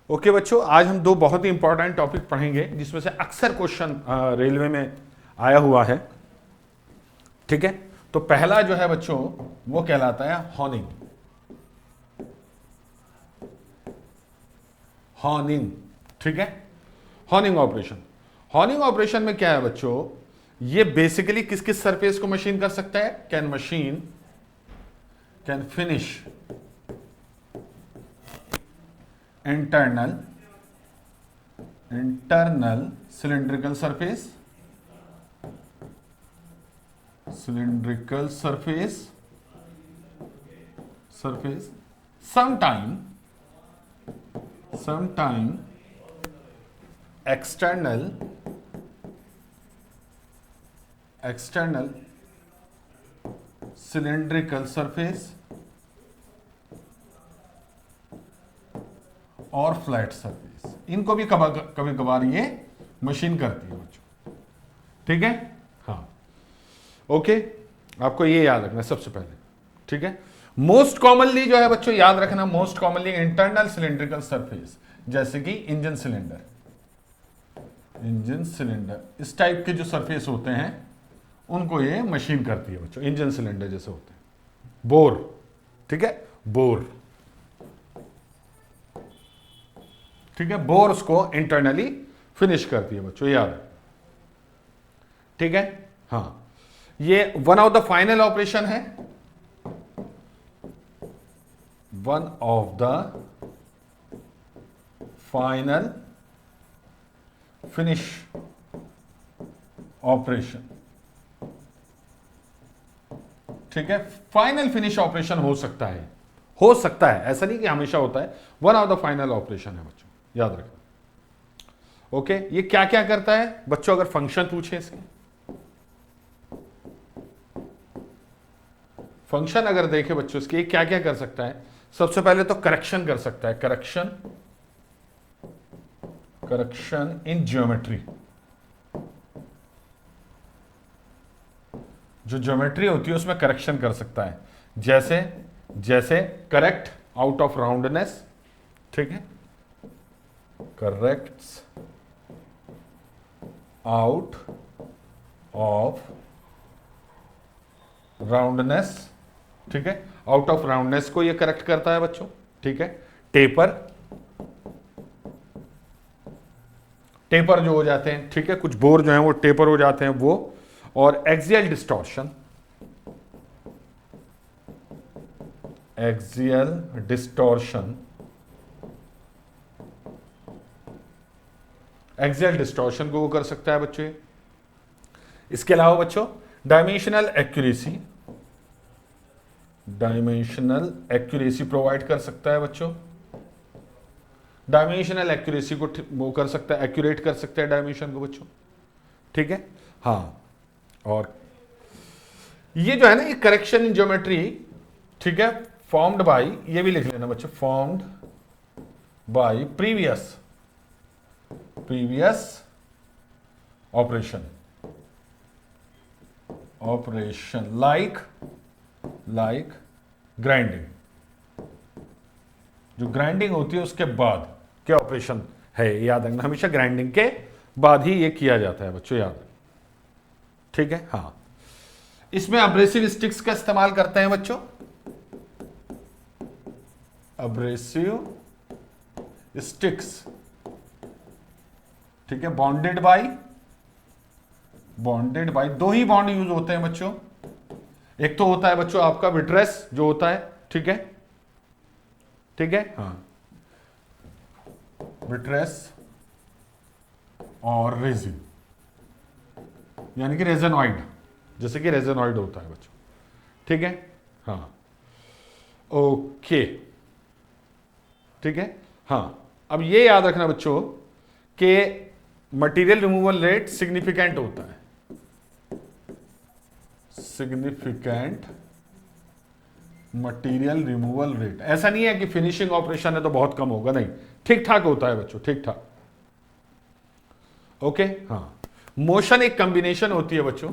Okay बच्चों, आज हम दो बहुत ही इंपॉर्टेंट टॉपिक पढ़ेंगे जिसमें से अक्सर क्वेश्चन रेलवे में आया हुआ है। ठीक है, तो पहला जो है बच्चों वो कहलाता है हॉर्निंग। हॉर्निंग, ठीक है, हॉर्निंग ऑपरेशन। हॉर्निंग ऑपरेशन में क्या है बच्चों, ये बेसिकली किस किस सरफेस को मशीन कर सकता है? Can finish internal cylindrical surface sometime external cylindrical surface और फ्लैट सरफेस, इनको भी कभी कभार ये मशीन करती है बच्चों। ठीक है, हाँ ओके, आपको ये याद रखना है सबसे पहले। ठीक है, मोस्ट कॉमनली जो है बच्चों याद रखना, most commonly internal cylindrical surface, जैसे कि इंजन सिलेंडर इस टाइप के जो सरफेस होते हैं उनको ये मशीन करती है बच्चों। इंजन सिलेंडर जैसे होते हैं, बोर, ठीक है, बोर, ठीक है, बोर उसको इंटरनली फिनिश करती है बच्चों, याद है। ठीक है, हाँ, ये one of the final operation है, one of the final finish operation. ठीक है, फाइनल फिनिश ऑपरेशन हो सकता है, ऐसा नहीं कि हमेशा होता है, one of the final operation है बच्चों, याद रखना। ओके, ये क्या क्या करता है बच्चों, अगर फंक्शन पूछे इसके, फंक्शन अगर देखे बच्चों इसके क्या क्या कर सकता है, सबसे पहले तो करेक्शन कर सकता है, करेक्शन इन ज्योमेट्री। जो ज्योमेट्री होती है उसमें करेक्शन कर सकता है, जैसे करेक्ट आउट ऑफ राउंडनेस, ठीक है, करेक्ट्स आउट ऑफ राउंडनेस, ठीक है, आउट ऑफ राउंडनेस को ये करेक्ट करता है बच्चों। ठीक है, टेपर जो हो जाते हैं, ठीक है, कुछ बोर जो हैं वो टेपर हो जाते हैं वो, और एक्सियल डिस्टॉर्शन, एक्सियल डिस्टॉर्शन को वो कर सकता है बच्चों। इसके अलावा बच्चों डायमेंशनल एक्यूरेसी प्रोवाइड कर सकता है बच्चों। डायमेंशनल एक्यूरेसी को वो कर सकता है, एक्यूरेट कर सकता है डायमेंशन को बच्चों। ठीक है, हाँ, और ये जो है ना, ये करेक्शन इन ज्योमेट्री, ठीक है, फॉर्म्ड बाय, ये भी लिख लेना बच्चों, formed by previous operation like grinding. जो ग्राइंडिंग होती है उसके बाद क्या ऑपरेशन है, याद रखना, हमेशा ग्राइंडिंग के बाद ही ये किया जाता है बच्चों, याद। ठीक है, हाँ, इसमें अब्रेसिव स्टिक्स का इस्तेमाल करते हैं बच्चों, अब्रेसिव स्टिक्स, ठीक है, बॉन्डेड बाय दो ही बॉन्ड यूज होते हैं बच्चों। एक तो होता है बच्चों आपका विट्रेस जो होता है, ठीक है, हाँ, विट्रेस और रेजिन, यानी कि रेजनॉइड, जैसे कि रेजनॉइड होता है बच्चों। ठीक है, हाँ, ओके, ठीक है, हाँ, अब ये याद रखना बच्चों कि मटेरियल रिमूवल रेट सिग्निफिकेंट होता है, सिग्निफिकेंट मटेरियल रिमूवल रेट। ऐसा नहीं है कि फिनिशिंग ऑपरेशन है तो बहुत कम होगा, नहीं, ठीक ठाक होता है बच्चों, ठीक ठाक। ओके, हाँ, मोशन एक कॉम्बिनेशन होती है बच्चों,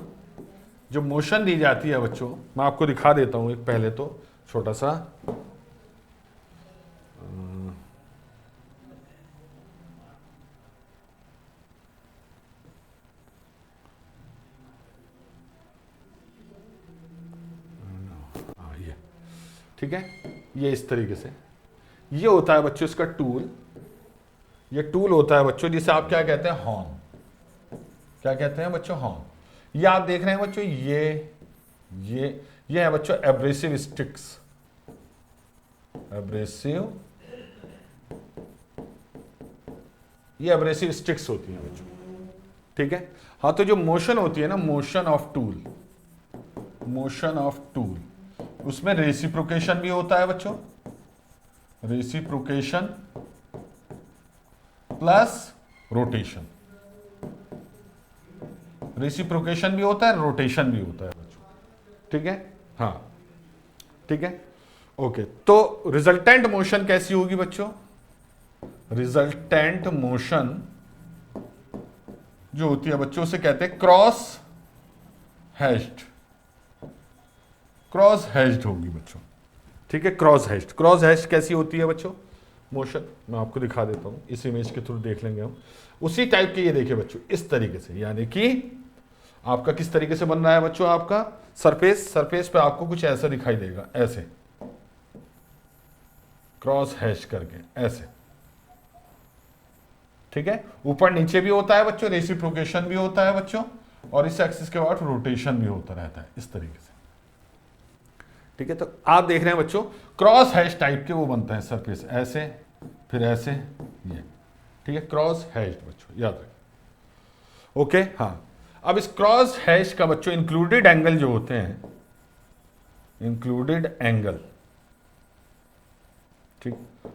जो मोशन दी जाती है बच्चों, मैं आपको दिखा देता हूं एक, पहले तो छोटा सा ठीक है, ये इस तरीके से, ये होता है बच्चों इसका टूल, ये टूल होता है बच्चों जिसे आप क्या कहते हैं, हॉर्न। क्या कहते हैं बच्चों, हॉर्न। ये आप देख रहे हैं बच्चों, ये है बच्चों एब्रेसिव स्टिक्स, एब्रेसिव, ये एब्रेसिव स्टिक्स होती हैं बच्चों, ठीक है। हाँ, तो जो मोशन होती है ना, motion of tool, motion of tool, उसमें रेसिप्रोकेशन भी होता है बच्चों, रेसिप्रोकेशन प्लस रोटेशन, रेसिप्रोकेशन भी होता है, रोटेशन भी होता है बच्चों, ठीक है। हाँ, ठीक है, ओके। तो रिजल्टेंट मोशन कैसी होगी बच्चों, रिजल्टेंट मोशन जो होती है बच्चों उसे कहते हैं क्रॉस हैश्ड, क्रॉस हैश्ड होगी बच्चों, ठीक है, क्रॉस हैश्ड। क्रॉस हैश्ड कैसी होती है बच्चों मोशन, मैं आपको दिखा देता हूं, इस इमेज के थ्रू देख लेंगे हम। उसी टाइप के ये देखिए बच्चों, इस तरीके से, यानी कि आपका किस तरीके से बन रहा है बच्चों, आपका सरफेस, सरफेस पे आपको कुछ ऐसा दिखाई देगा, ऐसे क्रॉस हैश करके, ऐसे, ठीक है। ऊपर नीचे भी होता है बच्चों, रेसिप्रोकेशन भी होता है बच्चों, और इस एक्सिस के बाद रोटेशन भी होता रहता है इस तरीके से, ठीक है। तो आप देख रहे हैं बच्चों क्रॉस हैश टाइप के वो बनता है सरफेस, ऐसे फिर ऐसे, ये, ठीक है, क्रॉस हैश बच्चों, याद रखें, ओके। हाँ, अब इस क्रॉस हैश का बच्चों इंक्लूडेड एंगल जो होते हैं, इंक्लूडेड एंगल, ठीक,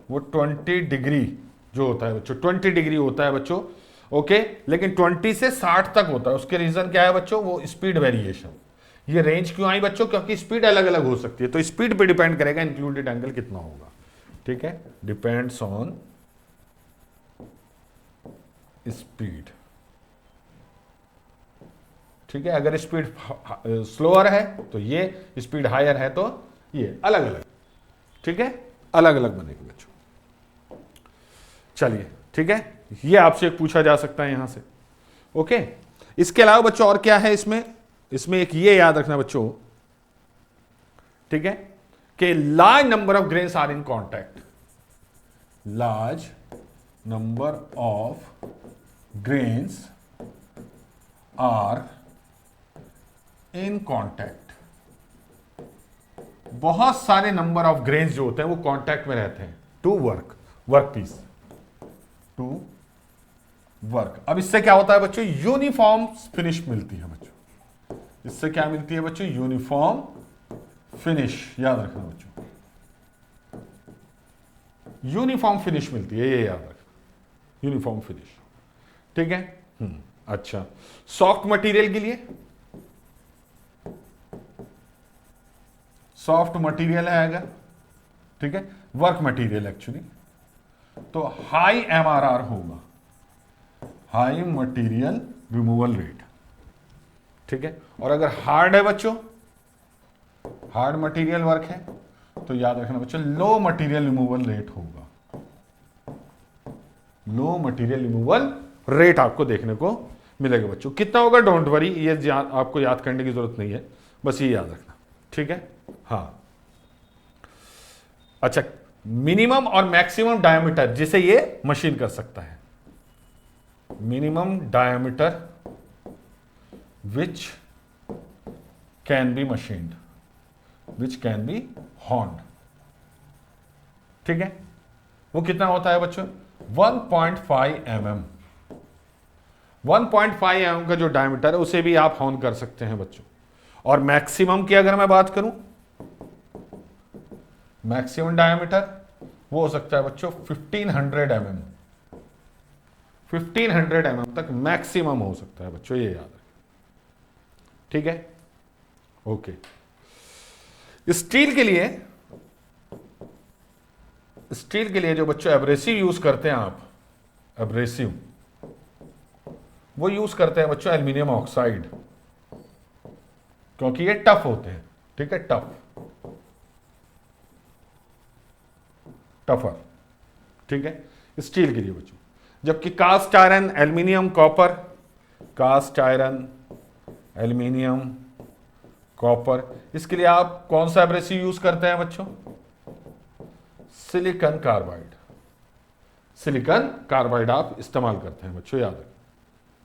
वो 20 डिग्री जो होता है बच्चों, 20 डिग्री होता है बच्चों, ओके। लेकिन 20 से 60 तक होता है, उसके रीजन क्या है बच्चों, वो स्पीड वेरिएशन। ये रेंज क्यों आई बच्चों, क्योंकि स्पीड अलग अलग हो सकती है, तो स्पीड पे डिपेंड करेगा इंक्लूडेड एंगल कितना होगा, ठीक है, डिपेंड्स ऑन स्पीड, ठीक है। अगर स्पीड स्लोअर है तो ये, स्पीड हायर है तो ये, अलग अलग, ठीक है, अलग अलग बनेगी बच्चों। चलिए, ठीक है, ये आपसे एक पूछा जा सकता है यहां से, ओके। इसके अलावा बच्चों और क्या है इसमें, इसमें एक ये याद रखना बच्चों, ठीक है, कि large number of grains are in contact, large number of grains are in contact, बहुत सारे नंबर ऑफ ग्रेन्स जो होते हैं वो कॉन्टैक्ट में रहते हैं to work, work piece, to work. अब इससे क्या होता है बच्चों, यूनिफॉर्म फिनिश मिलती है बच्चों, इससे क्या मिलती है बच्चों, यूनिफॉर्म फिनिश, याद रखना बच्चों, यूनिफॉर्म फिनिश मिलती है, ये याद रखना, यूनिफॉर्म फिनिश, ठीक है। अच्छा, सॉफ्ट मटेरियल के लिए, सॉफ्ट मटेरियल है अगर, ठीक है, वर्क मटेरियल एक्चुअली, तो हाई एमआरआर होगा, हाई मटेरियल रिमूवल रेट, ठीक है। और अगर हार्ड है बच्चों, हार्ड मटेरियल वर्क है, तो याद रखना बच्चों लो मटेरियल रिमूवल रेट होगा, लो मटेरियल रिमूवल रेट आपको देखने को मिलेगा बच्चों। कितना होगा डोंट वरी, ये आपको याद करने की जरूरत नहीं है, बस ये याद रखना, ठीक है। हाँ, अच्छा, मिनिमम और मैक्सिमम डायमीटर जिसे ये मशीन कर सकता है, minimum diameter which can be machined, which can be horned, ठीक है। वो कितना होता है बच्चों, 1.5 mm, 1.5 mm का जो डायमीटर है उसे भी आप हॉर्न कर सकते हैं बच्चों। और मैक्सिमम की अगर मैं बात करूं, मैक्सिमम डायमीटर वो हो सकता है बच्चों 1500 mm, 1500 mm तक मैक्सिमम हो सकता है बच्चों, ये याद रखें, ठीक है, ओके। स्टील के लिए, स्टील के लिए जो बच्चों एब्रेसिव यूज करते हैं आप, एब्रेसिव वो यूज करते हैं बच्चों एल्यूमिनियम ऑक्साइड, क्योंकि ये टफ होते हैं, ठीक है, टफ, टफर, ठीक है, स्टील के लिए बच्चों। जबकि cast iron, aluminium, copper, cast iron, aluminium, copper. इसके लिए आप कौन सा एब्रेसिव यूज करते हैं बच्चों? Silicon carbide. सिलिकॉन कार्बाइड आप इस्तेमाल करते हैं बच्चों, याद रखें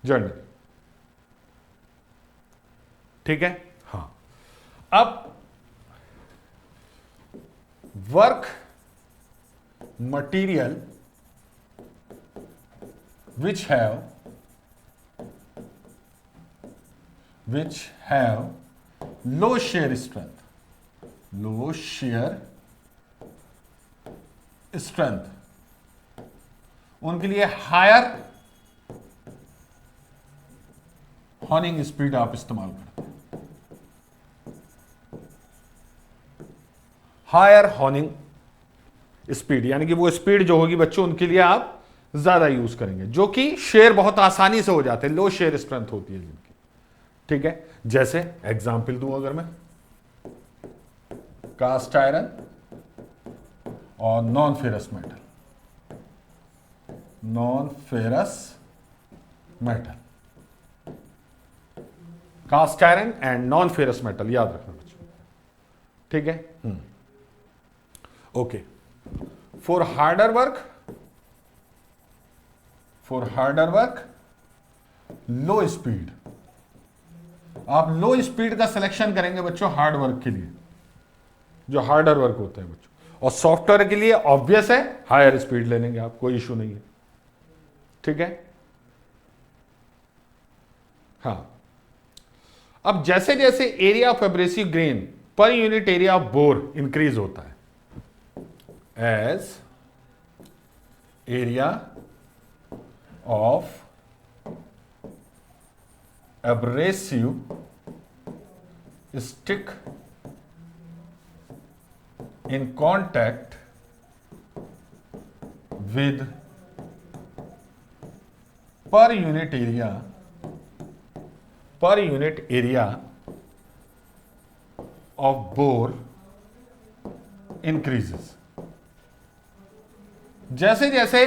जनरली। ठीक है, हाँ। अब work material which have low shear strength, उनके लिए हायर हॉर्निंग स्पीड आप इस्तेमाल करते हैं। हायर हॉर्निंग स्पीड यानी कि वो स्पीड जो होगी बच्चों उनके लिए आप ज्यादा यूज करेंगे, जो कि शेयर बहुत आसानी से हो जाते हैं, लो शेयर स्ट्रेंथ होती है जिनकी। ठीक है, जैसे एग्जांपल दूं अगर मैं, कास्ट आयरन और non ferrous metal, cast iron and non ferrous metal, याद रखना बच्चों। ठीक है, okay. For harder work low speed, आप लो स्पीड का सिलेक्शन करेंगे बच्चों हार्ड वर्क के लिए, जो हार्डर वर्क होते हैं बच्चों। और सॉफ्टवेयर के लिए ऑब्वियस है हायर स्पीड ले लेंगे आप, कोई इशू नहीं है। ठीक है, हाँ। अब जैसे जैसे एरिया ऑफ एब्रेसिव ग्रेन पर unit area of bore increase होता है, as area of abrasive stick in contact with per unit area of bore increases। जैसे जैसे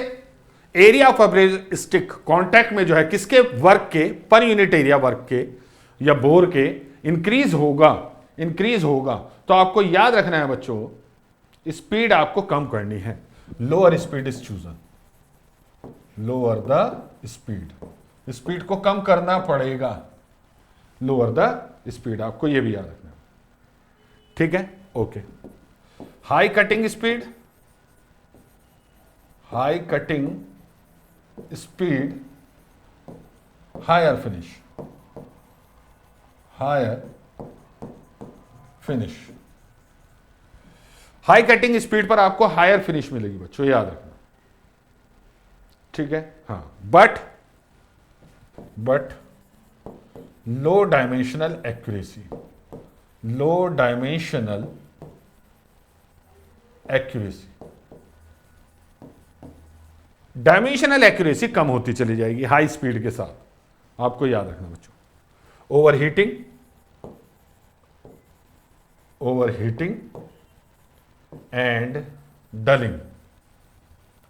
area of abrasive stick contact में जो है किसके वर्क के, पर यूनिट एरिया वर्क के या बोर के इंक्रीज होगा तो आपको याद रखना है बच्चों स्पीड आपको कम करनी है। Lower speed is chosen, lower the speed को कम करना पड़ेगा, लोअर द स्पीड, आपको यह भी याद रखना है। ठीक है, okay. High cutting speed higher finish, high cutting speed पर आपको हायर फिनिश मिलेगी बच्चों, याद रखना। ठीक है, हाँ। But low dimensional accuracy dimensional accuracy कम होती चली जाएगी हाई स्पीड के साथ, आपको याद रखना बच्चों। ओवरहीटिंग एंड डलिंग,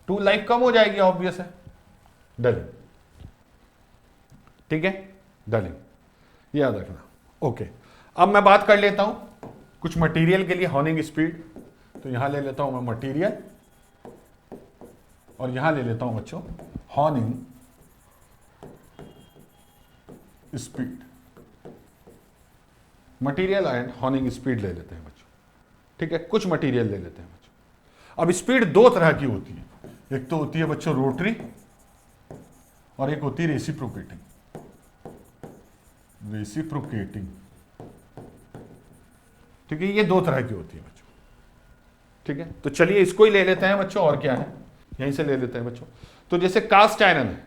टू लाइफ कम हो जाएगी, ऑब्वियस है। डलिंग, ठीक है, डलिंग याद रखना। ओके, अब मैं बात कर लेता हूं कुछ मटेरियल के लिए हॉर्निंग स्पीड। तो यहां ले लेता हूं मैं मटेरियल और यहां ले लेता हूं बच्चों horning speed. Material and horning speed ले लेते हैं बच्चों। ठीक है, कुछ मटेरियल ले लेते हैं बच्चों। अब स्पीड दो तरह की होती है, एक तो होती है बच्चों रोटरी और एक होती है रेसिप्रोकेटिंग। ठीक है, ये दो तरह की होती है बच्चों। ठीक है, तो चलिए इसको ही ले लेते हैं बच्चों, और क्या है यहीं से ले लेते हैं बच्चों। तो जैसे कास्ट आयरन है,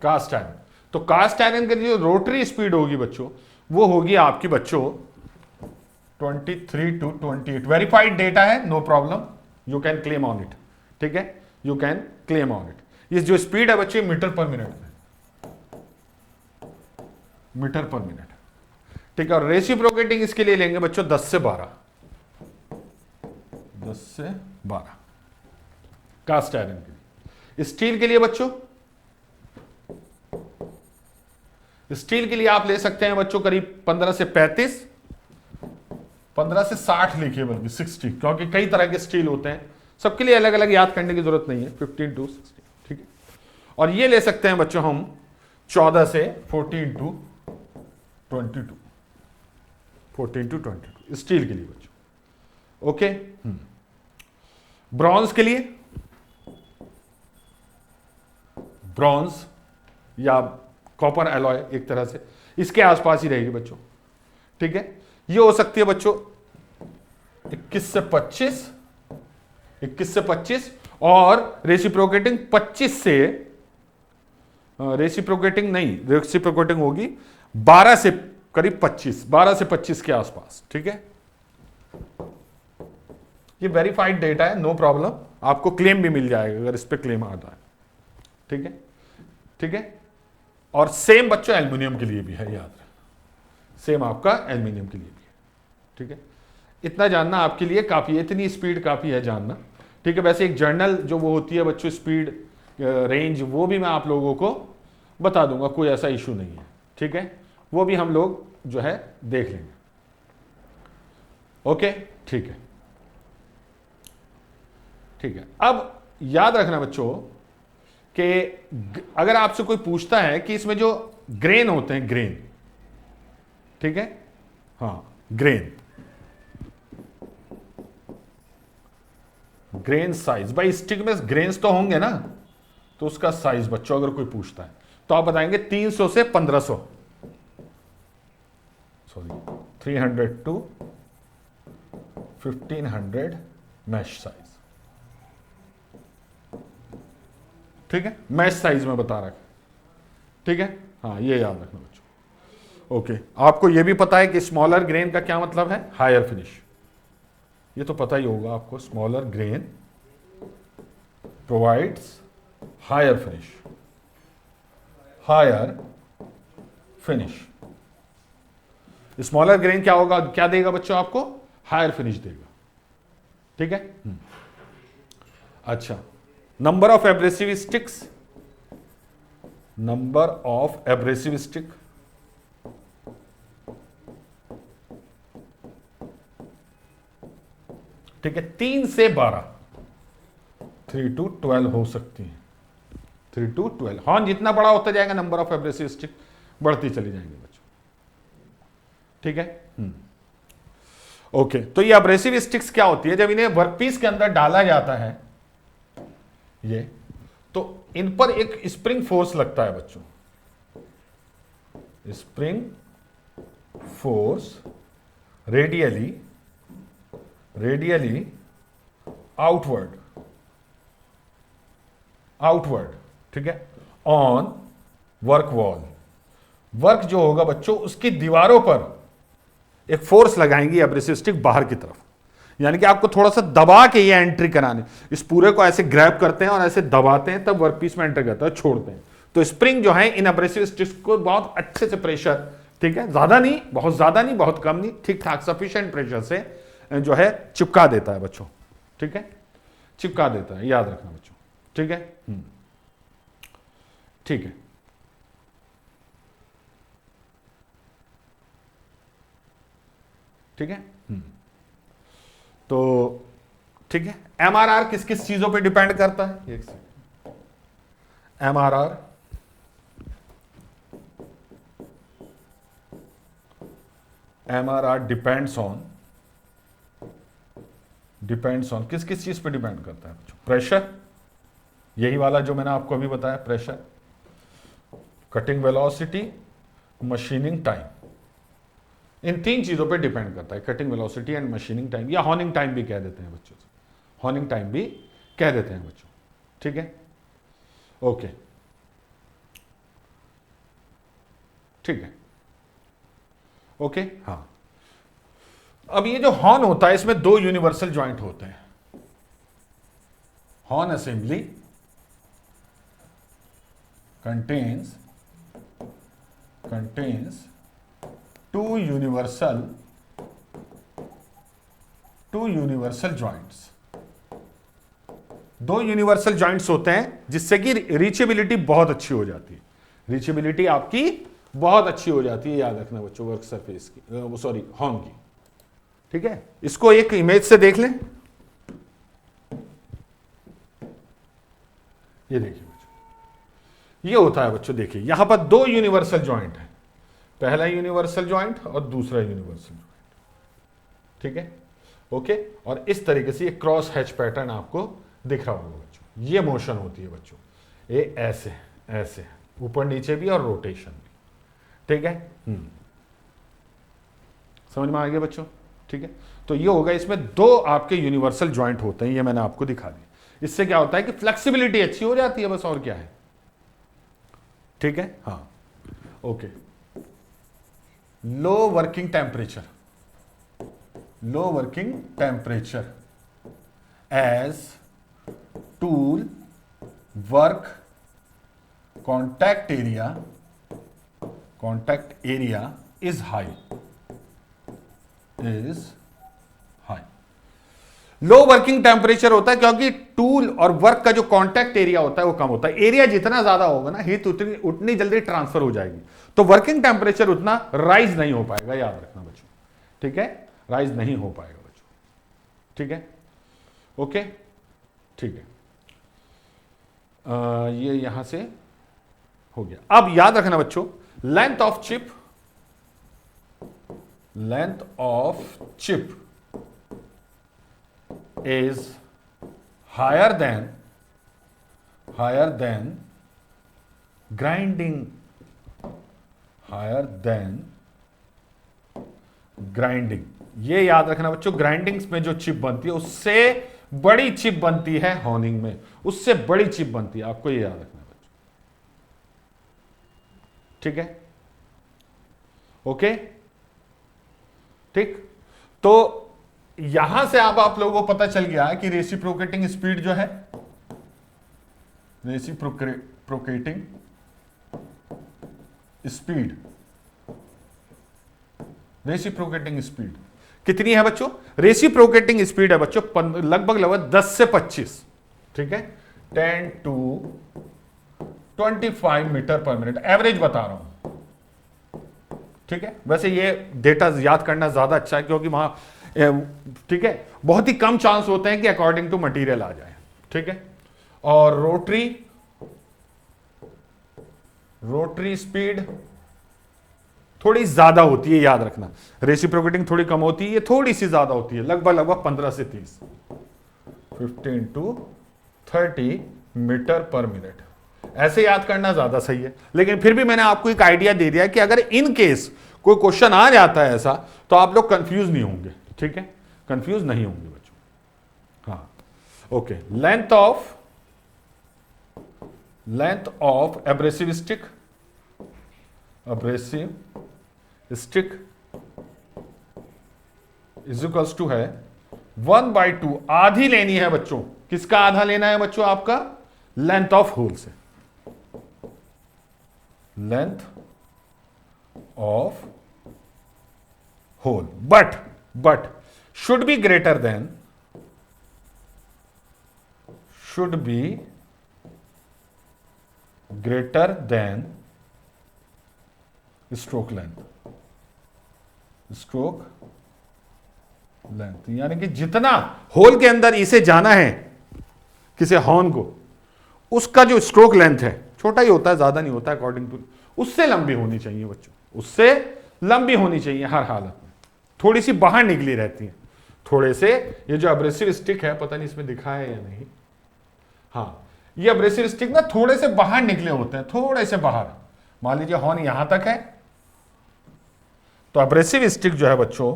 कास्ट आयरन, तो कास्ट आयरन की जो रोटरी स्पीड होगी बच्चों वो होगी आपकी बच्चों 23 to 28। वेरीफाइड डेटा है, no problem, you can claim on it. ठीक है, you can claim on it. ये जो स्पीड है बच्चे मीटर पर मिनट में, मीटर पर मिनट। ठीक है, और रेसिप्रोकेटिंग इसके लिए लेंगे बच्चों 10 से 12, 10 से 12 कास्ट आयरन के लिए। स्टील के लिए बच्चों स्टील के लिए आप ले सकते हैं बच्चों करीब 15 से 35, 15 से 60 लिखिए, बल्कि 60, क्योंकि कई तरह के स्टील होते हैं, सबके लिए अलग अलग याद करने की जरूरत नहीं है। 15 टू 60, ठीक है। और ये ले सकते हैं बच्चों हम 14 से 14 टू 22, 14 टू 22 स्टील के लिए बच्चों। ओके। ब्रॉन्ज के लिए, ब्रॉन्ज या कॉपर एलॉय एक तरह से इसके आसपास ही रहेगी बच्चों, ठीक है। ये हो सकती है बच्चों 21 से 25, 21 से 25, और रेसिप्रोकेटिंग 25 से, रेसिप्रोकेटिंग नहीं, रेसिप्रोकेटिंग होगी 12 से करीब 25, 12 से 25 के आसपास, ठीक है। ये वेरीफाइड डेटा है, नो प्रॉब्लम, आपको क्लेम भी मिल जाएगा अगर इस पे क्लेम आता है, ठीक है, ठीक है। और सेम बच्चों एल्युमिनियम के लिए भी है, याद रखें, सेम आपका एल्युमिनियम के लिए भी है, ठीक है। इतना जानना आपके लिए काफी है, इतनी स्पीड काफी है जानना, ठीक है। वैसे एक जर्नल जो वो होती है बच्चों स्पीड रेंज, वो भी मैं आप लोगों को बता दूंगा, कोई ऐसा इशू नहीं है, ठीक है। वो भी हम लोग जो है देख लेंगे। ओके, ठीक है, ठीक है। अब याद रखना बच्चों कि अगर आपसे कोई पूछता है कि इसमें जो ग्रेन होते हैं, ग्रेन, ठीक है, हाँ, ग्रेन, ग्रेन साइज, भाई स्टिक में ग्रेन्स तो होंगे ना, तो उसका साइज बच्चों अगर कोई पूछता है तो आप बताएंगे 300 से 1500, सॉरी 300 टू 1500 मैश साइज, ठीक है, मैश साइज में बता रखा, ठीक है। हाँ, ये याद रखना बच्चों। ओके, आपको ये भी पता है कि स्मॉलर ग्रेन का क्या मतलब है, हायर फिनिश, ये तो पता ही होगा आपको, smaller grain provides higher finish, higher finish. Smaller grain क्या होगा, क्या देगा बच्चों आपको, हायर फिनिश देगा, ठीक है। अच्छा, number of abrasive sticks, number of abrasive stick, ठीक है, 3 से 12, 3 to 12 हो सकती है, 3 to 12। हाँ, जितना बड़ा होता जाएगा नंबर ऑफ एब्रेसिव स्टिक बढ़ती चली जाएंगे बच्चों, ठीक है। ओके, तो ये एब्रेसिव स्टिक्स क्या होती है, जब इन्हें वर्कपीस के अंदर डाला जाता है ये, तो इन पर एक स्प्रिंग फोर्स लगता है बच्चों, स्प्रिंग फोर्स रेडियली आउटवर्ड, ठीक है, ऑन वर्क वॉल। वर्क जो होगा बच्चों उसकी दीवारों पर एक फोर्स लगाएंगी एब्रेसिव स्टिक बाहर की तरफ, यानी कि आपको थोड़ा सा दबा के ये एंट्री कराने, इस पूरे को ऐसे ग्रैब करते हैं और ऐसे दबाते हैं, तब वर्कपीस में एंटर करता है, छोड़ते हैं। तो स्प्रिंग जो है इन एब्रेसिव स्टिक्स को बहुत अच्छे से प्रेशर, ठीक है, ज्यादा नहीं, बहुत ज्यादा नहीं, बहुत कम नहीं, ठीक ठाक सफिशिएंट प्रेशर से जो है चिपका देता है बच्चों, ठीक है, चिपका देता है, याद रखना बच्चों, ठीक है। ठीक है, ठीक है। तो ठीक है, एमआरआर किस किस चीजों पे डिपेंड करता है, एक सेकंड, एमआरआर डिपेंड्स ऑन किस किस चीज पे डिपेंड करता है बच्चों, प्रेशर, यही वाला जो मैंने आपको अभी बताया, pressure, cutting velocity, machining time, इन 3 चीजों पे डिपेंड करता है, cutting velocity and machining time, या हॉर्निंग टाइम भी कह देते हैं बच्चों, हॉर्निंग टाइम भी कह देते हैं बच्चों, ठीक है। ओके, ठीक है, ओके। हाँ, अब ये जो हॉर्न होता है इसमें 2 यूनिवर्सल जॉइंट होते हैं, horn assembly contains 2 universal joints, 2 universal joints होते हैं जिससे कि रीचेबिलिटी बहुत अच्छी हो जाती है, रीचेबिलिटी आपकी बहुत अच्छी हो जाती है, याद रखना बच्चों, वर्क सरफेस की, सॉरी हॉर्न की। ठीक है, इसको एक इमेज से देख लें। ये देखिए बच्चों, ये होता है बच्चों, देखिए यहां पर दो यूनिवर्सल जॉइंट है, पहला यूनिवर्सल जॉइंट और दूसरा यूनिवर्सल जॉइंट। ठीक है, ओके। और इस तरीके से ये क्रॉस हैच पैटर्न आपको दिख रहा होगा बच्चों, ये मोशन होती है बच्चों, ये ऐसे ऐसे ऊपर नीचे भी और रोटेशन भी। ठीक है, समझ में आ गया बच्चों। ठीक है, तो ये होगा, इसमें दो आपके यूनिवर्सल जॉइंट होते हैं, ये मैंने आपको दिखा दिया। इससे क्या होता है कि फ्लेक्सिबिलिटी अच्छी हो जाती है, बस और क्या है। ठीक है, हाँ, okay. Low working temperature, low working temperature as tool work contact area is high, low working temperature होता है क्योंकि टूल और वर्क का जो कांटेक्ट एरिया होता है वो कम होता है। एरिया जितना ज्यादा होगा ना, हीट उतनी जल्दी ट्रांसफर हो जाएगी, तो वर्किंग टेम्परेचर उतना राइज नहीं हो पाएगा, याद रखना बच्चों। ठीक है, राइज नहीं हो पाएगा बच्चों। ठीक है, ओके, ठीक है। ये यहां से हो गया। अब याद रखना बच्चों, length of chip is higher than grinding, ये याद रखना बच्चों, ग्राइंडिंग्स में जो चिप बनती है उससे बड़ी चिप बनती है, हॉर्निंग में उससे बड़ी चिप बनती है, आपको ये याद रखना बच्चों। ठीक है, ओके, ठीक। तो यहां से अब आप लोगों को पता चल गया कि रेसिप्रोकेटिंग स्पीड जो है, रेसिप्रोकेटिंग स्पीड कितनी है बच्चों? रेसिप्रोकेटिंग स्पीड है बच्चों लगभग 10 से 25। ठीक है, 10 to 25 metre per minute, average बता रहा हूं। ठीक है, वैसे ये डेटा याद करना ज्यादा अच्छा है क्योंकि वहां, ठीक है, बहुत ही कम चांस होते हैं कि अकॉर्डिंग टू मटेरियल आ जाए। ठीक है, और रोटरी स्पीड थोड़ी ज्यादा होती है, याद रखना। रेसिप्रोकेटिंग थोड़ी कम होती है, ये थोड़ी सी ज्यादा होती है, लगभग 15 से 30, 15 to 30 मीटर पर मिनट। ऐसे याद करना ज्यादा सही है, लेकिन फिर भी मैंने आपको एक आइडिया दे दिया कि अगर इन केस कोई क्वेश्चन आ जाता है ऐसा, तो आप लोग कंफ्यूज नहीं होंगे। ठीक है, कंफ्यूज नहीं होंगे बच्चों। हाँ, okay. Length of abrasive stick is equals to है 1/2, आधी लेनी है बच्चों। किसका आधा लेना है बच्चों? आपका लेंथ ऑफ होल से, length of hole, but should be greater than stroke length, यानी कि जितना होल के अंदर इसे जाना है किसी हॉर्न को, उसका जो स्ट्रोक लेंथ है, छोटा ही होता है, ज्यादा नहीं होता अकॉर्डिंग टू, उससे लंबी होनी चाहिए बच्चों, उससे लंबी होनी चाहिए हर हालत में। थोड़ी सी बाहर निकली रहती है, थोड़े से। ये जो एब्रेसिव स्टिक है, पता नहीं इसमें दिखा है या नहीं, हाँ, ये एब्रेसिव स्टिक ना थोड़े से बाहर निकले होते हैं, थोड़े से बाहर। मान लीजिए हॉर्न यहां तक है, तो एब्रेसिव स्टिक जो है बच्चों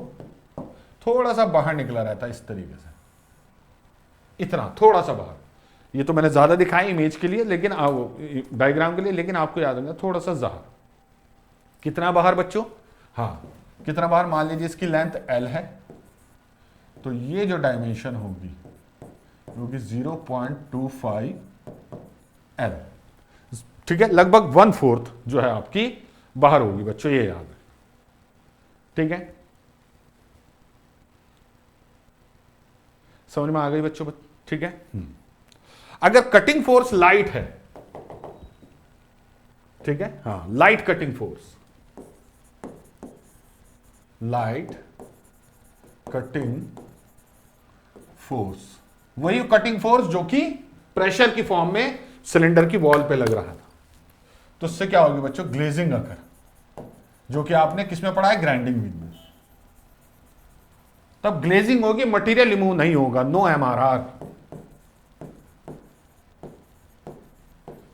थोड़ा सा बाहर निकला रहता है, इस तरीके से, इतना थोड़ा सा बाहर। ये तो मैंने ज्यादा दिखाया इमेज के लिए, लेकिन डायग्राम के लिए, लेकिन आपको याद रखना थोड़ा सा बाहर। कितना बाहर बच्चों? हाँ, कितना बाहर? मान लीजिए इसकी लेंथ L है, तो ये जो डायमेंशन होगी वो कि 0.25 L। ठीक है, लगभग 1/4 जो है आपकी बाहर होगी बच्चों, ये याद है। ठीक है, समझ में आ गई बच्चों? ठीक है, अगर कटिंग फोर्स लाइट है, ठीक है, हाँ, light cutting force, light cutting force, वही कटिंग फोर्स जो कि प्रेशर की फॉर्म में सिलेंडर की वॉल पे लग रहा था। तो उससे क्या होगी बच्चों, ग्लेजिंग अकर, जो कि आपने किसमें पढ़ा है, ग्राइंडिंग विद में। तब ग्लेजिंग होगी, मटेरियल रिमूव नहीं होगा, नो एमआरआर,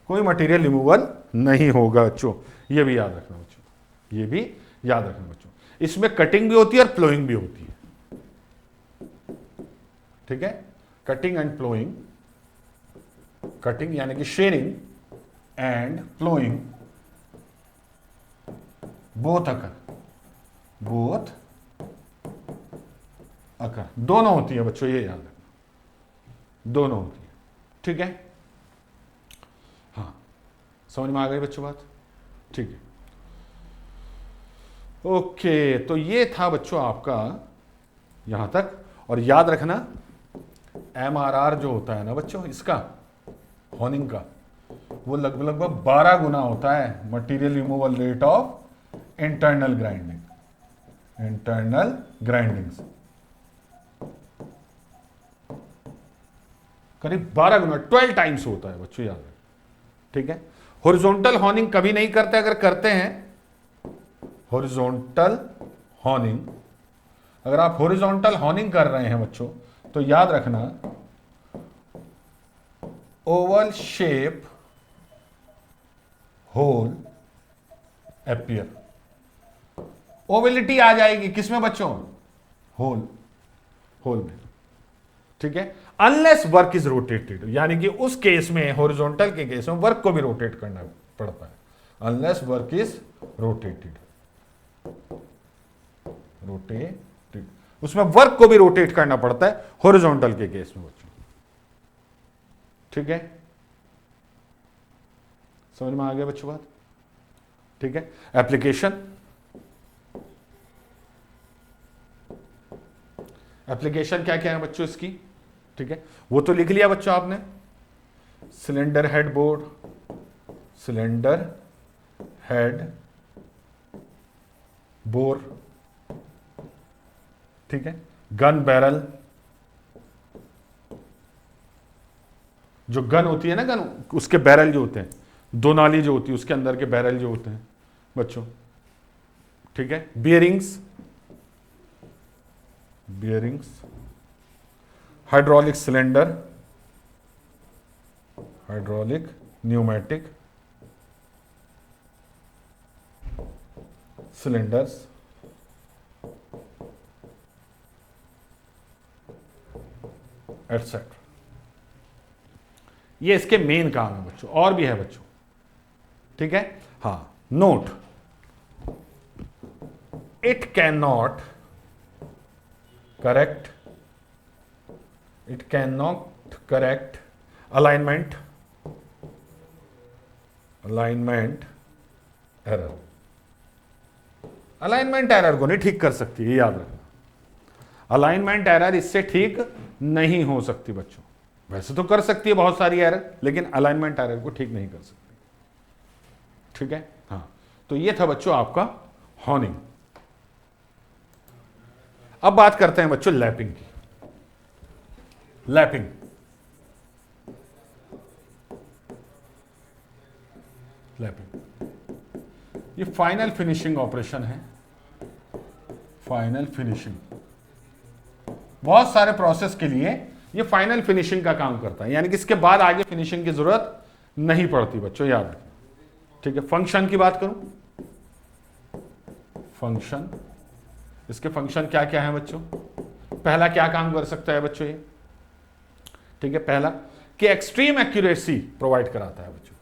कोई मटेरियल रिमूवल नहीं होगा बच्चों। ये भी याद रखना बच्चों, ये भी याद रखना बच्चों। इसमें कटिंग भी होती है और प्लोइंग भी होती है, ठीक है, कटिंग एंड प्लोइंग, कटिंग यानी कि shearing and ploughing, both occur, both occur, दोनों होती है बच्चों, ये याद रखना, दोनों होती है, ठीक है। हाँ, समझ में आ गई बच्चों बात, ठीक है। ओके, तो ये था बच्चों आपका यहां तक। और याद रखना एमआरआर जो होता है ना बच्चों, इसका हॉर्निंग का, वो लगभग 12 गुना होता है material removal rate of internal grinding, internal grinding से करीब 12 गुना, 12 टाइम्स होता है बच्चों, याद रखें, ठीक है। हॉरिजॉन्टल हॉर्निंग कभी नहीं करते, अगर करते हैं हॉरिजॉन्टल हॉर्निंग, अगर आप हॉरिजॉन्टल हॉर्निंग कर रहे हैं बच्चों, तो याद रखना ओवल शेप होल अपीयर, ओवलिटी आ जाएगी किसमें बच्चों, होल, होल में, ठीक है। अनलेस वर्क इज रोटेटेड, यानी कि उस केस में, हॉरिजॉन्टल के केस में वर्क को भी रोटेट करना पड़ता है, unless work is rotated, rotated, उसमें वर्क को भी रोटेट करना पड़ता है हॉरिजॉन्टल के केस में बच्चों, ठीक है। समझ में आ गया बच्चों बात, ठीक है। एप्लीकेशन, एप्लीकेशन क्या क्या है बच्चों इसकी, ठीक है, वो तो लिख लिया बच्चों आपने, cylinder head board, cylinder head bore, ठीक है, गन बैरल, जो गन होती है ना, गन उसके बैरल जो होते हैं, दो नाली जो होती है उसके अंदर के बैरल जो होते हैं बच्चों, ठीक है। Bearings, bearings, hydraulic cylinder, hydraulic pneumatic cylinders, etcetera, ये इसके मेन काम है बच्चों, और भी है बच्चों, ठीक है। हाँ, note, it can not correct, it can not correct alignment, alignment error, alignment error को नहीं ठीक कर सकती, ये याद रखना, अलाइनमेंट एरर इससे ठीक नहीं हो सकती बच्चों, वैसे तो कर सकती है बहुत सारी एरर, लेकिन अलाइनमेंट एरर को ठीक नहीं कर सकती, ठीक है। हाँ, तो ये था बच्चों आपका हॉर्निंग। अब बात करते हैं बच्चों लैपिंग की, लैपिंग, लैपिंग ये फाइनल फिनिशिंग ऑपरेशन है, फाइनल फिनिशिंग, बहुत सारे प्रोसेस के लिए ये फाइनल फिनिशिंग का काम करता है, यानी कि इसके बाद आगे फिनिशिंग की जरूरत नहीं पड़ती बच्चों, याद रखना, ठीक है। फंक्शन की बात करूं, फंक्शन, इसके फंक्शन क्या क्या है बच्चों, पहला क्या काम कर सकता है बच्चों ये, ठीक है, पहला कि एक्सट्रीम एक्यूरेसी प्रोवाइड कराता है बच्चों,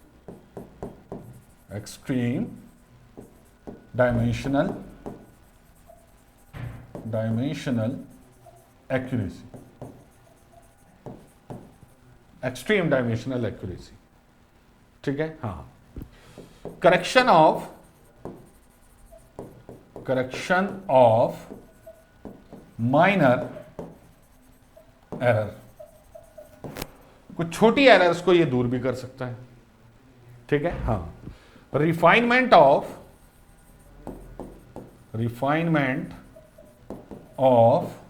extreme dimensional, dimensional accuracy, extreme dimensional accuracy, ठीक है। हाँ, करेक्शन ऑफ माइनर एरर, कुछ छोटी एरर्स को ये दूर भी कर सकता है, ठीक है। हाँ, refinement of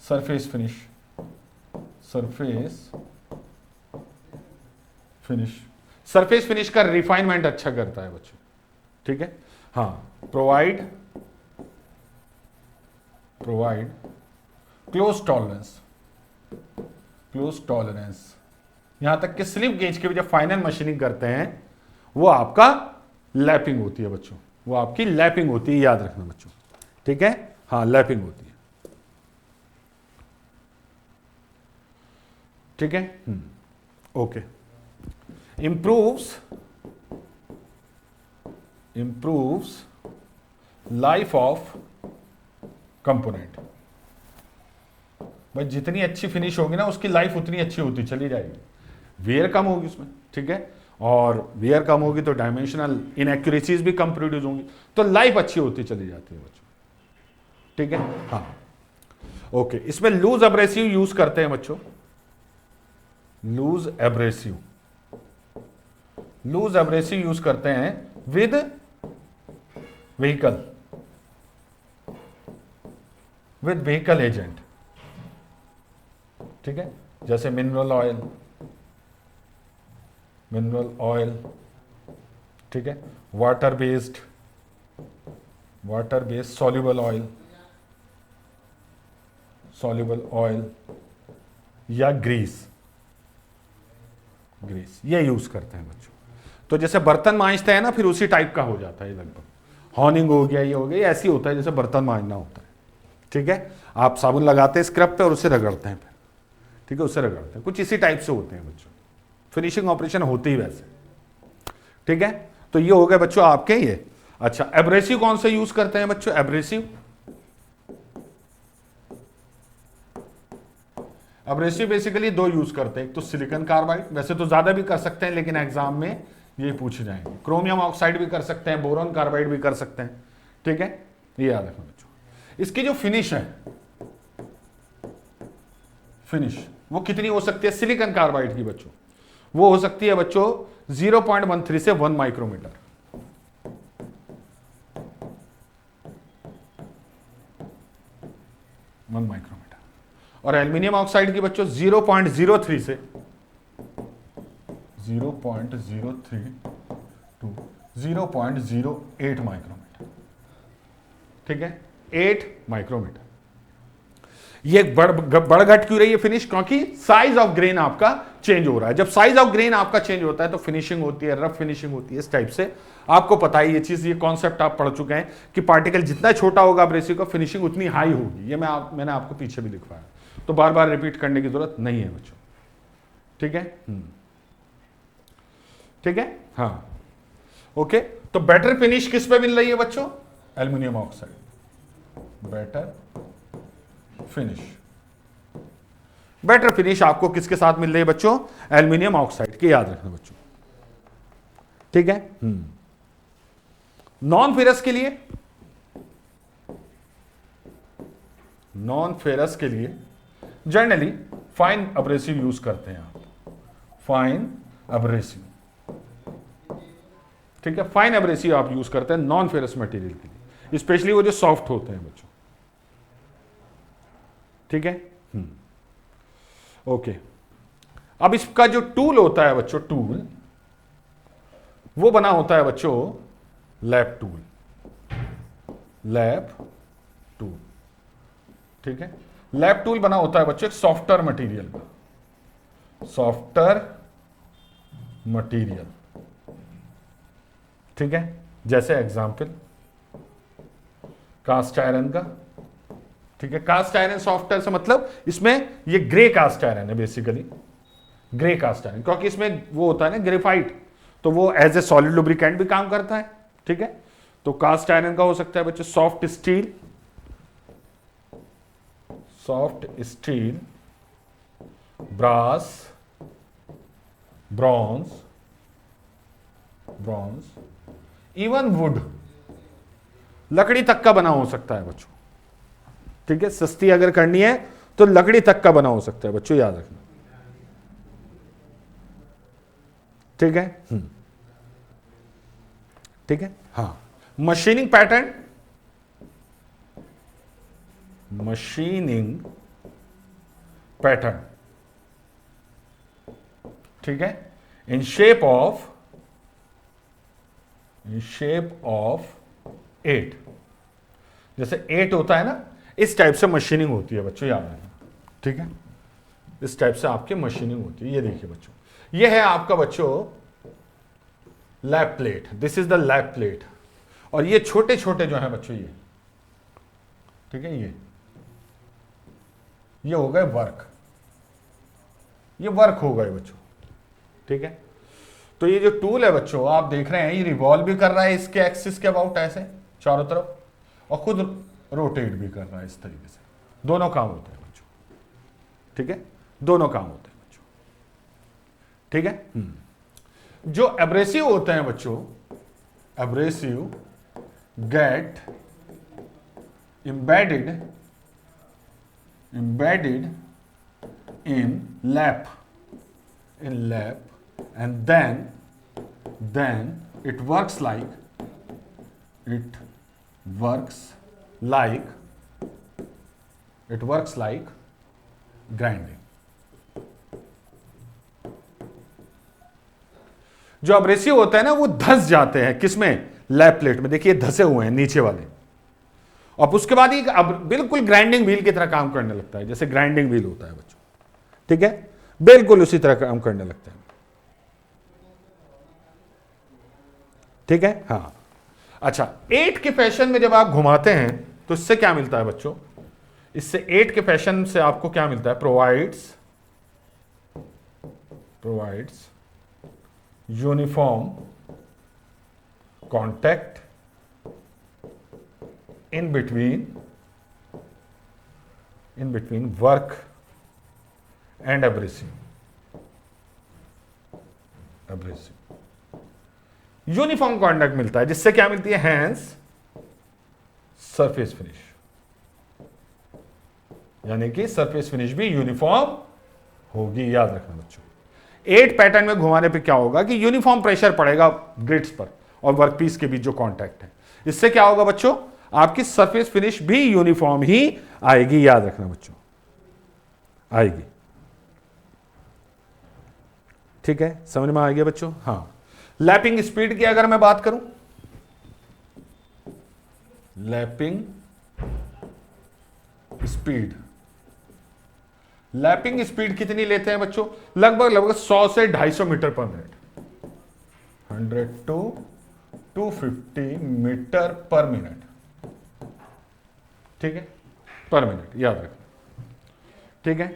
surface finish, surface finish, surface finish का रिफाइनमेंट अच्छा करता है बच्चों, ठीक है। हाँ, provide close tolerance, close tolerance, यहां तक कि स्लिप गेज के भी जब फाइनल मशीनिंग करते हैं वो आपका लैपिंग होती है बच्चों, वो आपकी लैपिंग होती है, याद रखना बच्चों, ठीक है। हाँ, लैपिंग होती है, ठीक है। Okay, improves life of component, भाई जितनी अच्छी फिनिश होगी ना उसकी लाइफ उतनी अच्छी होती चली जाएगी, वेयर कम होगी उसमें, ठीक है, और वेयर कम होगी तो डायमेंशनल इनएक्यूरेसीज भी कम प्रोड्यूस होंगी, तो लाइफ अच्छी होती चली जाती है बच्चों, ठीक है। हाँ, ओके, इसमें लूज एब्रेसिव यूज करते हैं बच्चों, लूज एब्रेसिव यूज करते हैं विद व्हीकल एजेंट, ठीक है, जैसे मिनरल ऑयल, ठीक है, वाटर बेस्ड सॉल्युबल ऑयल या ग्रीस, ये यूज करते हैं बच्चों। तो जैसे बर्तन मांजते हैं ना, फिर उसी टाइप का हो जाता है लगभग, हॉर्निंग हो गया, ये हो गया, ऐसे ही होता है जैसे बर्तन मांजना होता है, ठीक है। आप साबुन लगाते हैं स्क्रब पे और उसे रगड़ते हैं फिर, ठीक है, उससे रगड़ते हैं, कुछ इसी टाइप से होते हैं बच्चों, फिनिशिंग ऑपरेशन होती ही वैसे, ठीक है। तो ये हो गए बच्चों आपके ये। अच्छा, एब्रेसिव कौन सा यूज करते हैं बच्चों? एब्रेसिव बेसिकली दो यूज करते हैं, एक तो सिलिकॉन कार्बाइड, वैसे तो ज्यादा भी कर सकते हैं लेकिन एग्जाम में ये पूछे जाएंगे, क्रोमियम ऑक्साइड भी कर सकते हैं, बोरॉन कार्बाइड भी कर सकते हैं, ठीक है, ये याद रखना बच्चों। इसकी जो फिनिश है, वो कितनी हो सकती है सिलिकॉन कार्बाइड की बच्चों? वो हो सकती है बच्चों 0.13 से 1 माइक्रोमीटर, और एल्यूमिनियम ऑक्साइड की बच्चों 0.03 से 0.03 टू 0.08 माइक्रोमीटर, ठीक है, 8 माइक्रोमीटर। ये बढ़ घट क्यों रही है फिनिश? क्योंकि साइज ऑफ ग्रेन आपका चेंज हो रहा है। जब साइज ऑफ ग्रेन आपका चेंज होता है तो फिनिशिंग होती है, रफ फिनिशिंग होती है, इस टाइप से आपको पता है ये चीज, ये कॉन्सेप्ट आप पढ़ चुके हैं कि पार्टिकल जितना छोटा होगा एब्रेसिव का, फिनिशिंग उतनी हाई होगी। ये मैंने आपको पीछे भी लिखवाया, तो बार बार रिपीट करने की जरूरत नहीं है बच्चों, ठीक है। ठीक है, हाँ, ओके। तो बेटर फिनिश किस पे मिल रही है बच्चों? Aluminium oxide. बेटर फिनिश आपको किसके साथ मिल रही है बच्चों? एल्यूमिनियम ऑक्साइड के, याद रखना बच्चों, ठीक है। नॉन फेरस के लिए जनरली फाइन एब्रेसिव यूज करते हैं आप, फाइन एब्रेसिव, ठीक है, फाइन एब्रेसिव आप यूज करते हैं नॉन फेरस मटेरियल के लिए, स्पेशली वो जो सॉफ्ट होते हैं बच्चों, ठीक है। ओके, अब इसका जो टूल होता है बच्चों, टूल वो बना होता है बच्चों लैप टूल, ठीक है। लैप टूल बना होता है बच्चों एक सॉफ्टवेयर मटेरियल का, ठीक है। जैसे एग्जांपल कास्ट आयरन का, ठीक है। कास्ट आयरन सॉफ्टवेयर से मतलब इसमें ये ग्रे कास्ट आयरन है, बेसिकली ग्रे कास्ट आयरन, क्योंकि इसमें वो होता है ना ग्रेफाइट, तो वो एज ए सॉलिड लुब्रिकेंट भी काम करता है, ठीक है। तो कास्ट आयरन का हो सकता है बच्चों soft steel, brass, bronze, even wood, लकड़ी तक का बना हो सकता है बच्चों, ठीक है। सस्ती अगर करनी है तो लकड़ी तक का बना हो सकता है बच्चों, याद रखना, ठीक है। ठीक है, हाँ। मशीनिंग पैटर्न मशीनिंग पैटर्न, ठीक है, इन शेप ऑफ 8, जैसे 8 होता है ना, इस टाइप से मशीनिंग होती है बच्चों, याद रखना, ठीक है, इस टाइप से आपकी मशीनिंग होती है। ये देखिए बच्चों, ये है आपका बच्चों lap plate, this is the lap plate, और ये छोटे छोटे जो है बच्चों ये, ठीक है, ये हो गए वर्क, ये वर्क हो गए बच्चों, ठीक है। तो ये जो टूल है बच्चों आप देख रहे हैं, ये रिवॉल्व भी कर रहा है इसके एक्सिस के अबाउट ऐसे चारों तरफ, और खुद रोटेट भी कर रहा है इस तरीके से, दोनों काम होते हैं बच्चों, ठीक है, दोनों काम होते हैं बच्चों, ठीक है। जो एब्रेसिव होते हैं बच्चों, abrasive get embedded in lap, and then it works like grinding। जो एब्रेसिव होता है ना वो धंस जाते हैं किसमें, लैप प्लेट में, देखिए धंसे हुए हैं नीचे वाले, और उसके बाद ये अब बिल्कुल ग्राइंडिंग व्हील की तरह काम करने लगता है, जैसे ग्राइंडिंग व्हील होता है बच्चों, ठीक है, बिल्कुल उसी तरह काम करने लगता है, ठीक है। हाँ, अच्छा, 8 के फैशन में जब आप घुमाते हैं तो इससे क्या मिलता है बच्चों, इससे 8 के फैशन से आपको क्या मिलता है, provides uniform contact in between work and abrasive, uniform contact मिलता है, जिससे क्या मिलती है, हैंस सरफेस फिनिश, यानी कि सरफेस फिनिश भी यूनिफॉर्म होगी, याद रखना बच्चों। 8 पैटर्न में घुमाने पे क्या होगा कि यूनिफॉर्म प्रेशर पड़ेगा ग्रिड्स पर और वर्कपीस के बीच जो कॉन्टैक्ट है, इससे क्या होगा बच्चों, आपकी सरफेस फिनिश भी यूनिफॉर्म ही आएगी, याद रखना बच्चों, आएगी, ठीक है, समझ में आ गया बच्चों। हाँ, लैपिंग स्पीड की अगर मैं बात करूं, लैपिंग स्पीड कितनी लेते हैं बच्चों, लगभग 100 से 250 metre per minute, 100 to 250 metre per minute, ठीक है, पर मिनट, याद रखना, ठीक है,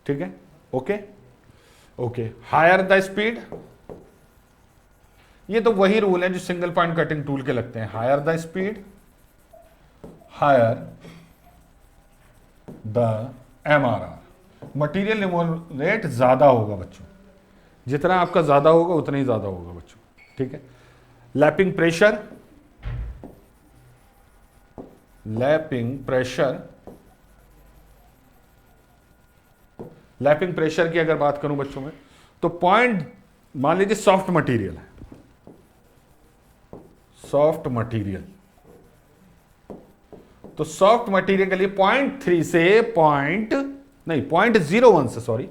ठीक है, ओके। हायर द स्पीड, ये तो वही रूल है जो सिंगल पॉइंट कटिंग टूल के लगते हैं, higher the speed, higher the MRR, material removal rate ज्यादा होगा बच्चों, जितना आपका ज्यादा होगा उतना ही ज्यादा होगा बच्चों, ठीक है। लैपिंग प्रेशर की अगर बात करूं बच्चों में, तो पॉइंट, मान लीजिए सॉफ्ट मटेरियल है, तो सॉफ्ट मटेरियल के लिए 0.3 से 0.01 से 0.01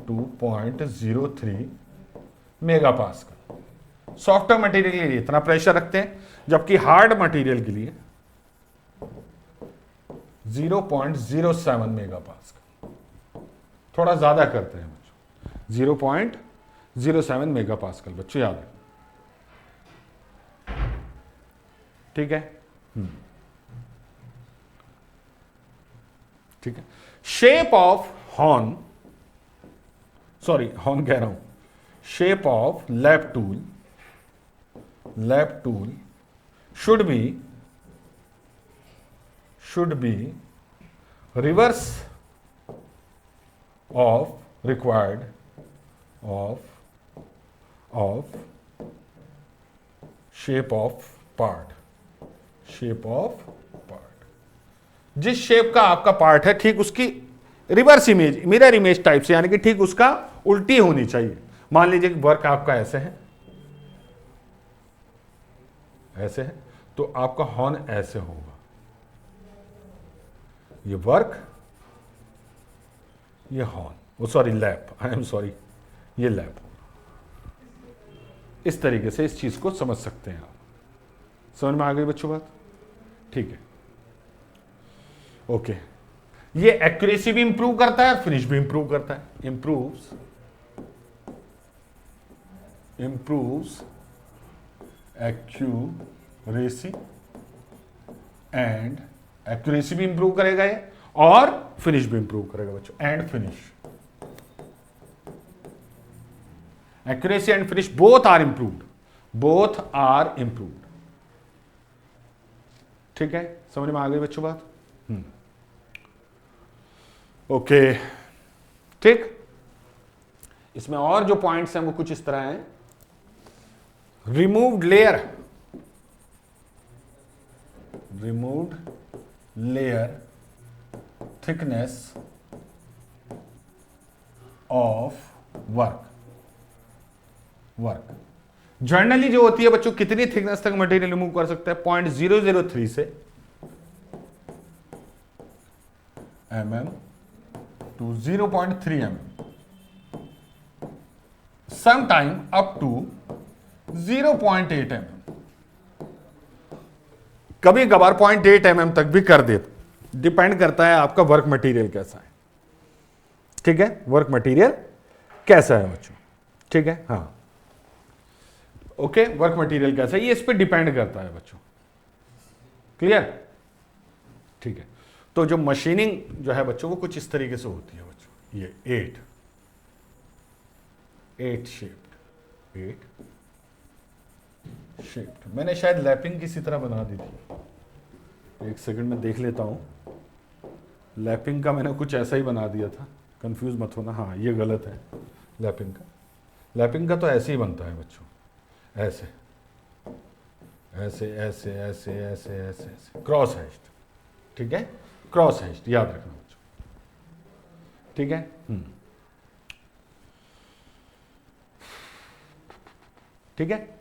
to 0.03 mega pascal soft material के लिए इतना प्रेशर रखते हैं, जबकि हार्ड मटेरियल के लिए 0.07 मेगा पास्कल, थोड़ा ज्यादा करते हैं बच्चों, 0.07 मेगा पास्कल बच्चों, याद है, ठीक है, ठीक है। शेप ऑफ हॉर्न कह रहा हूं, shape of lap tool should be reverse of required of shape of part, जिस शेप का आपका पार्ट है ठीक उसकी reverse image, mirror image type से, यानी कि ठीक उसका उल्टी होनी चाहिए। मान लीजिए वर्क आपका ऐसे है, तो तो आपका हॉर्न ऐसे होगा, ये वर्क, ये हॉर्न, वो sorry lap, I am sorry, ये लैप होगा। इस तरीके से इस चीज को समझ सकते हैं आप। समझ में आ गई बच्चों बात? ठीक है, ओके। ये एक्यूरेसी भी इंप्रूव करता है और फिनिश भी इंप्रूव करता है। इंप्रूव्स एक्यूरेसी एंड, एक्यूरेसी भी इंप्रूव करेगा ये और फिनिश भी इंप्रूव करेगा बच्चों। And finish, accuracy and finish both are improved, ठीक है, समझ में आ गई बच्चों बात? ओके, ठीक। इसमें और जो पॉइंट्स हैं वो कुछ इस तरह हैं। Removed layer thickness of work. Generally जो होती है बच्चों, कितनी थिकनेस तक मटेरियल रिमूव कर सकते हैं? 0.003 से mm to 0.3 mm, sometime up to 0.8 mm, कभी कभार 0.8 mm तक भी कर देते, डिपेंड करता है आपका वर्क मटेरियल कैसा है। ठीक है, वर्क मटेरियल कैसा है बच्चों, ठीक है, हाँ, ओके, वर्क मटेरियल कैसा है ये इस पे डिपेंड करता है बच्चों। क्लियर? ठीक है, तो जो मशीनिंग जो है बच्चों वो कुछ इस तरीके से होती है बच्चों। ये 8 शेप्ड, मैंने शायद लैपिंग किसी तरह बना दी थी, एक सेकंड में देख लेता हूं। लैपिंग का मैंने कुछ ऐसा ही बना दिया था, कंफ्यूज मत होना। हाँ, ये गलत है। लैपिंग का तो ऐसे ही बनता है बच्चों, ऐसे ऐसे ऐसे ऐसे ऐसे ऐसे ऐसे, क्रॉस हैश्ड। ठीक है, क्रॉस हैश्ड याद रखना बच्चों। ठीक है, ठीक है,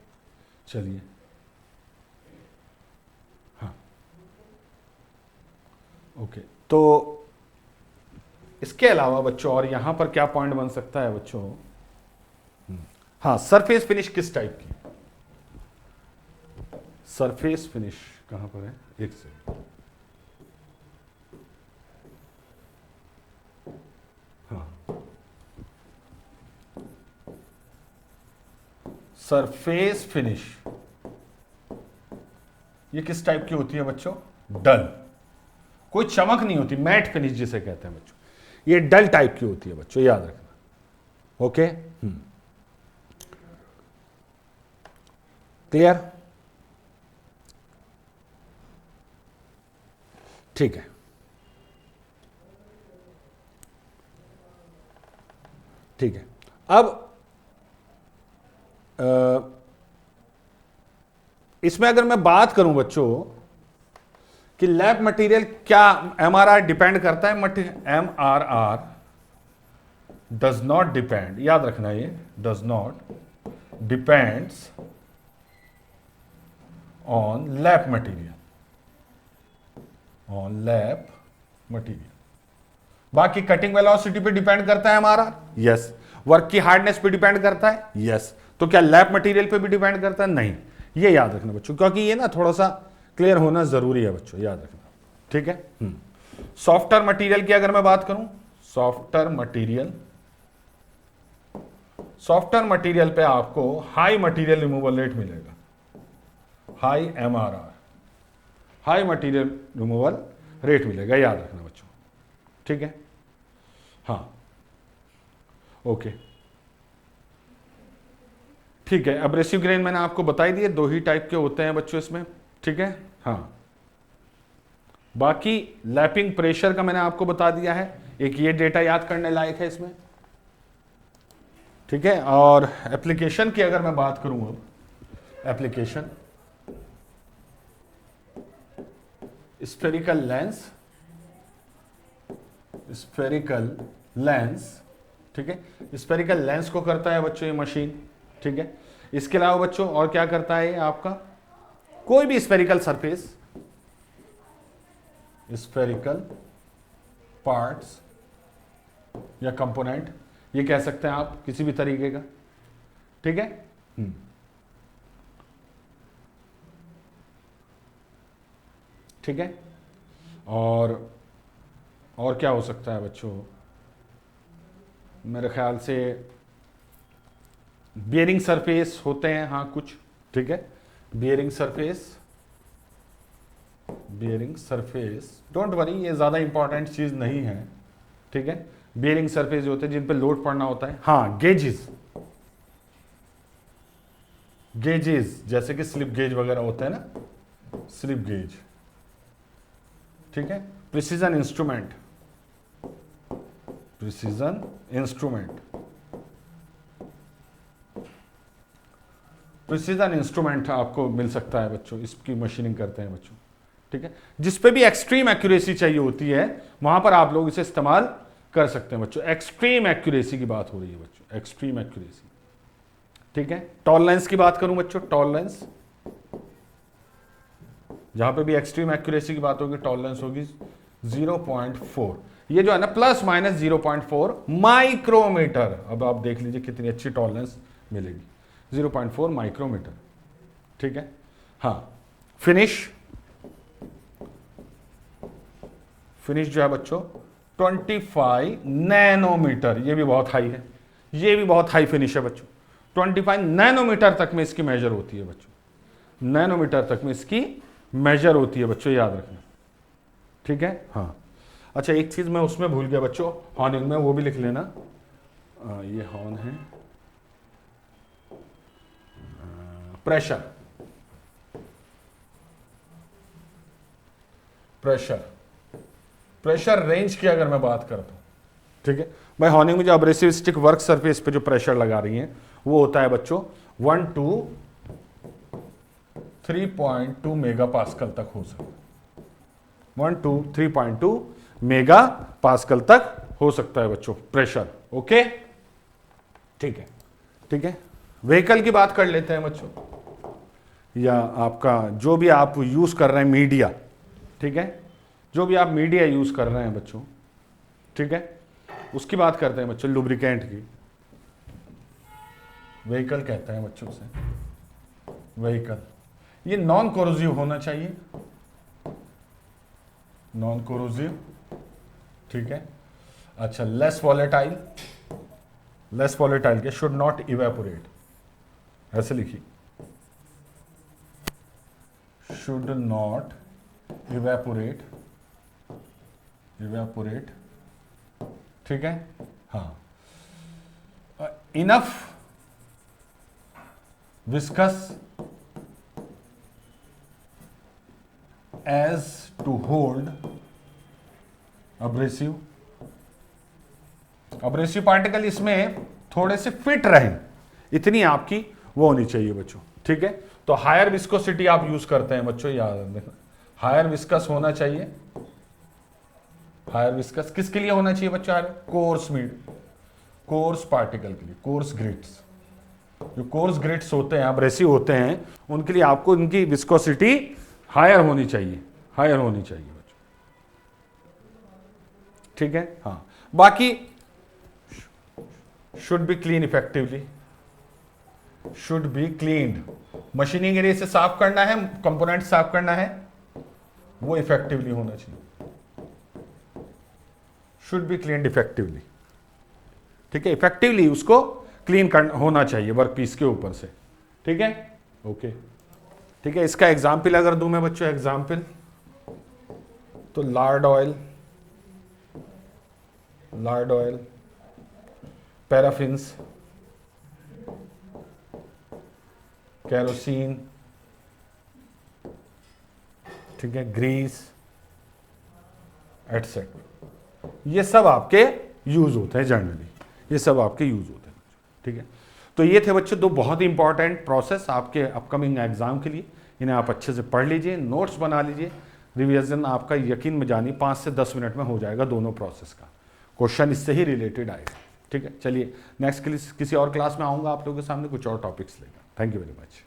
चलिए, हाँ, ओके। तो इसके अलावा बच्चों और यहां पर क्या पॉइंट बन सकता है बच्चों? हाँ, सरफेस फिनिश किस टाइप की? सरफेस फिनिश कहां पर है? एक से, हाँ, सरफेस फिनिश ये किस टाइप की होती है बच्चों? डल, कोई चमक नहीं होती, मैट फिनिश जिसे कहते हैं बच्चों, ये डल टाइप की होती है बच्चों, याद रखना। Okay, clear? ठीक है, ठीक है। अब इसमें अगर मैं बात करूं बच्चों कि लैप मटेरियल क्या एमआरआर डिपेंड करता है? एमआरआर डज नॉट डिपेंड, याद रखना, ये does not depends on lap material, बाकी कटिंग वेलोसिटी पे डिपेंड करता है एमआरआर, यस। वर्क की हार्डनेस पे डिपेंड करता है, यस। तो क्या लैप मटेरियल पे भी डिपेंड करता है? नहीं। ये याद रखना बच्चों, क्योंकि ये ना थोड़ा सा क्लियर होना जरूरी है बच्चों, याद रखना। ठीक है, सॉफ्टवेयर मटेरियल की अगर मैं बात करूं, सॉफ्टवेयर मटेरियल पे आपको हाई मटेरियल रिमूवल रेट मिलेगा, high MRR, high material removal rate मिलेगा, याद रखना बच्चों। ठीक है, हाँ, ओके, ठीक है। एब्रेसिव ग्रेन मैंने आपको बताई दिए, दो ही टाइप के होते हैं बच्चों इसमें। ठीक है, हाँ, बाकी लैपिंग प्रेशर का मैंने आपको बता दिया है, एक ये डेटा याद करने लायक है इसमें। ठीक है, और एप्लीकेशन की अगर मैं बात करूं, अब एप्लीकेशन स्फेरिकल लेंस, ठीक है, स्फेरिकल लेंस को करता है बच्चों ये मशीन। ठीक है, इसके अलावा बच्चों और क्या करता है ये आपका? कोई भी स्फेरिकल सरफेस, स्फेरिकल पार्ट्स या कंपोनेंट, ये कह सकते हैं आप किसी भी तरीके का, ठीक है। ठीक है, और क्या हो सकता है बच्चों, मेरे ख्याल से बियरिंग सरफेस होते हैं, हाँ कुछ, ठीक है। बियरिंग सरफेस डोंट वरी, ये ज़्यादा इंपॉर्टेंट चीज़ नहीं है, ठीक है। बियरिंग सरफेस जो होते हैं जिन पे लोड पड़ना होता है, हाँ गेजेस जैसे कि स्लिप गेज वगैरह होते हैं ना, स्लिप गेज, ठीक है। प्रिसीजन इंस्ट्रूमेंट आपको मिल सकता है बच्चों, इसकी मशीनिंग करते हैं बच्चों, ठीक है। जिस पे भी एक्सट्रीम एक्यूरेसी चाहिए होती है वहां पर आप लोग इसे इस्तेमाल कर सकते हैं बच्चों। एक्सट्रीम एक्यूरेसी की बात हो रही है बच्चों, एक्सट्रीम एक्यूरेसी, ठीक है। टॉलरेंस की बात करूं बच्चों, टॉलरेंस, जहां पे भी एक्सट्रीम एक्यूरेसी की बात होगी टॉलरेंस होगी 0.4, ये जो है ना प्लस माइनस 0.4 माइक्रोमीटर। अब आप देख लीजिए कितनी अच्छी टॉलरेंस मिलेगी, 0.4 माइक्रोमीटर, ठीक है। हाँ, फिनिश जो है बच्चों 25 नैनोमीटर, ये भी बहुत हाई है, ये भी बहुत हाई फिनिश है बच्चों। 25 नैनोमीटर तक में इसकी मेजर होती है बच्चों, नैनोमीटर तक में इसकी मेजर होती है बच्चों, याद रखना, ठीक है। हाँ, अच्छा एक चीज मैं उसमें भूल गया बच्चों, हॉर्निंग में, वो भी लिख लेना। ये हॉर्न है, प्रेशर रेंज की अगर मैं बात करता हूं, ठीक है भाई, हॉर्निंग में जो अब्रेसिव स्टिक वर्क सरफेस पे जो प्रेशर लगा रही है वो होता है बच्चों 1 to 3.2 मेगा पास्कल तक हो सकता है, 1 to 3.2 मेगा पास्कल तक हो सकता है बच्चों प्रेशर, ओके, ठीक है, ठीक है। व्हीकल की बात कर लेते हैं बच्चों, या आपका जो भी आप यूज कर रहे हैं मीडिया, ठीक है, जो भी आप मीडिया यूज कर रहे हैं बच्चों, ठीक है, उसकी बात करते हैं बच्चों, लुब्रिकेंट की। व्हीकल कहते हैं बच्चों से, व्हीकल, ये नॉन कोरोजिव होना चाहिए, नॉन कोरोजिव, ठीक है। अच्छा, लेस वॉलेटाइल के, शुड नॉट इवेपोरेट, ऐसे लिखिए, शुड नॉट इवेपोरेट, ठीक है। हाँ, enough viscous as to hold abrasive particle, इसमें थोड़े से फिट रहे, इतनी आपकी वो होनी चाहिए बच्चों, ठीक है। तो हायर विस्कोसिटी आप यूज करते हैं बच्चों, याद रखना, हायर विस्कस होना चाहिए। हायर विस्कस किसके लिए होना चाहिए बच्चों? कोर्स पार्टिकल के लिए, कोर्स ग्रिड्स, जो कोर्स ग्रिड्स होते हैं, अब्रेसिव होते हैं, उनके लिए आपको इनकी विस्कोसिटी हायर होनी चाहिए बच्चों, ठीक है। हाँ, बाकी should be clean effectively, should be cleaned, machining area से साफ करना है, कंपोनेंट साफ करना है, वो इफेक्टिवली होना चाहिए, शुड बी क्लीन्ड इफेक्टिवली, ठीक है। इफेक्टिवली उसको क्लीन होना चाहिए वर्क पीस के ऊपर से, ठीक है, ओके, ठीक है। इसका एग्जाम्पल अगर दूं मैं बच्चों, एग्जाम्पल तो लार्ड ऑयल, पैराफिन्स, केरोसिन, ठीक है, ग्रीस एटसेट्रा, ये सब आपके यूज होते हैं जनरली, ये सब आपके यूज होते हैं, ठीक है। तो ये थे बच्चों दो बहुत ही इंपॉर्टेंट प्रोसेस आपके अपकमिंग एग्जाम के लिए, इन्हें आप अच्छे से पढ़ लीजिए, नोट्स बना लीजिए, रिवीजन आपका यकीन में जानिए 5 से 10 मिनट में हो जाएगा दोनों प्रोसेस का, क्वेश्चन इससे ही रिलेटेड आएगा, ठीक है। चलिए नेक्स्ट किसी और क्लास में आऊँगा आप लोगों के सामने कुछ और टॉपिक्स लेकर। Thank you very much.